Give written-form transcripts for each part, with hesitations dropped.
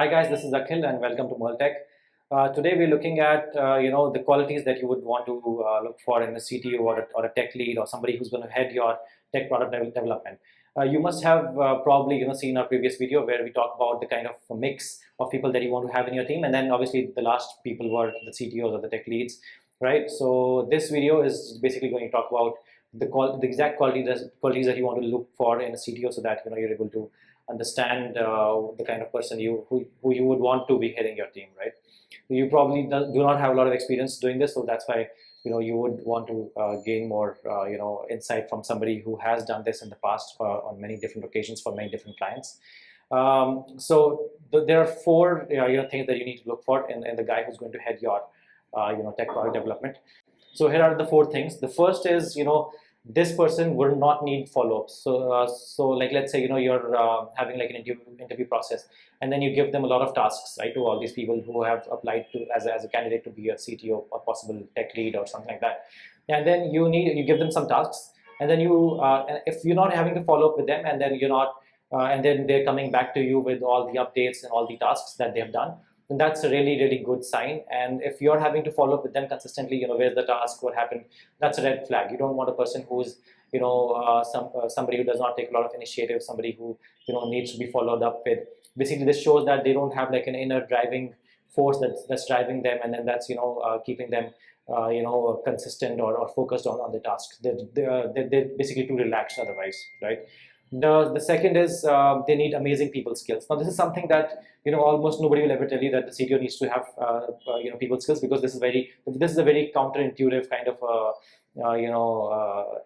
Hi guys, this is AKHIL and welcome to Mertech. Today we're looking at the qualities that you would want to look for in a CTO or a tech lead or somebody who's going to head your tech product development. You must have probably seen our previous video where we talk about the kind of mix of people that you want to have in your team, and then obviously the last people were the CTOs or the tech leads, right? So this video is basically going to talk about the exact qualities that you want to look for in a CTO, so that you're able to understand the kind of person who you would want to be heading your team, right? You probably do not have a lot of experience doing this, so that's why you would want to gain more insight from somebody who has done this in the past on many different occasions for many different clients. So there are four things that you need to look for in the guy who's going to head your tech product development. So here are the four things. The first is this person will not need follow-ups. So like, let's say you're having like an interview process, and then you give them a lot of tasks, right, to all these people who have applied to as a candidate to be a CTO or possible tech lead or something like that. And then you give them some tasks, and then if you're not having to follow up with them, and then and then they're coming back to you with all the updates and all the tasks that they've done, then that's a really good sign. And if you're having to follow up with them consistently, where's the task, what happened, that's a red flag. You don't want a person who's somebody who does not take a lot of initiative, somebody who needs to be followed up with. Basically, this shows that they don't have like an inner driving force that's driving them, and then that's keeping them consistent or focused on the tasks. They're basically too relaxed otherwise, right? The second is they need amazing people skills. Now this is something that almost nobody will ever tell you, that the CTO needs to have people skills, because this is a very counterintuitive kind of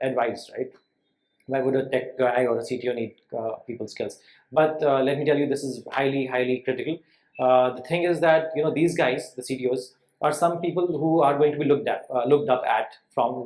advice, right? Why would a tech guy or a CTO need people skills? But let me tell you, this is highly critical. The thing is that these guys, the CTOs, are some people who are going to be looked up at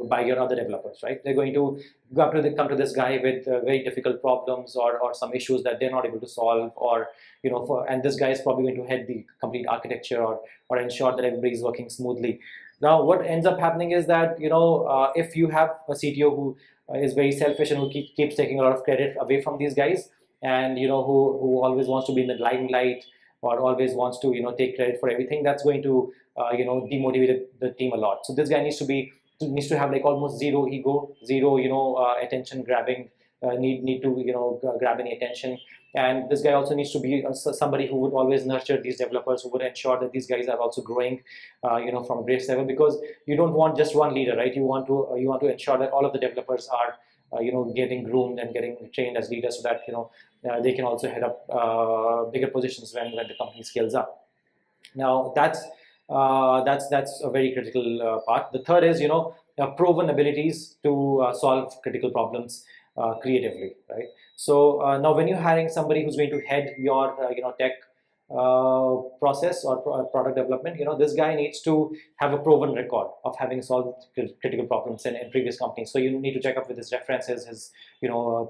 by your other developers, right? They're going to come to this guy with very difficult problems or some issues that they're not able to solve, or and this guy is probably going to head the complete architecture or ensure that everybody is working smoothly. Now, what ends up happening is that if you have a CTO who is very selfish and who keeps taking a lot of credit away from these guys, and who always wants to be in the limelight, or always wants to take credit for everything, that's going to demotivate the team a lot. So this guy needs to have like almost zero ego, zero attention grabbing, need to grab any attention. And this guy also needs to be somebody who would always nurture these developers, who would ensure that these guys are also growing from a base level, because you don't want just one leader, right? You want to ensure that all of the developers are getting groomed and getting trained as leaders, so that they can also head up bigger positions when the company scales up. Now that's a very critical part. The third is proven abilities to solve critical problems creatively, right? So now when you're hiring somebody who's going to head your tech process or product development, this guy needs to have a proven record of having solved critical problems in previous companies. So you need to check up with his references, his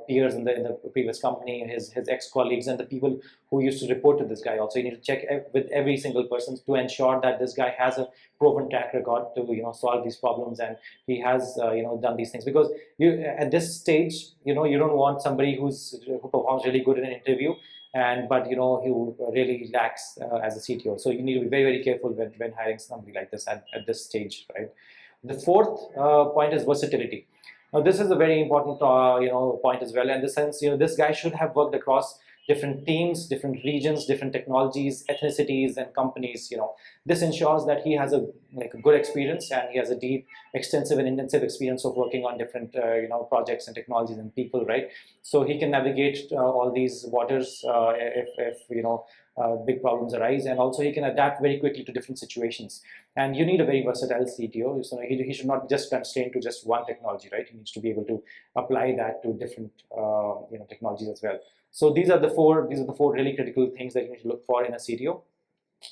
peers in the previous company, his ex-colleagues, and the people who used to report to this guy. Also, you need to check with every single person to ensure that this guy has a proven track record to solve these problems, and he has done these things. Because at this stage you don't want somebody who performs really good in an interview but who really lacks as a CTO. So you need to be very careful when hiring somebody like this at this stage, right? The fourth point is versatility. Now this is a very important point as well, in the sense this guy should have worked across different teams, different regions, different technologies, ethnicities, and companies. This ensures that he has a good experience, and he has a deep, extensive, and intensive experience of working on different projects and technologies and people, right? So he can navigate all these waters if big problems arise, and also he can adapt very quickly to different situations. And you need a very versatile CTO. So he should not just constrain to just one technology, right? He needs to be able to apply that to different technologies as well. So these are the four really critical things that you need to look for in a CTO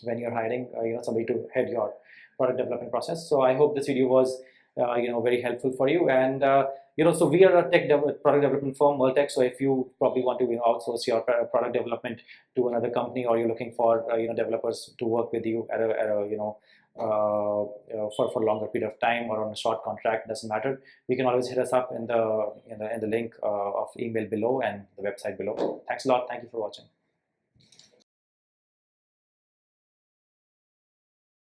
when you're hiring somebody to head your product development process. So I hope this video was very helpful for you. And so we are a product development firm, Mertech. So if you probably want to outsource your product development to another company, or you're looking for developers to work with you at a for a longer period of time, or on a short contract, doesn't matter. You can always hit us up in the link of email below and the website below. Thanks a lot. Thank you for watching.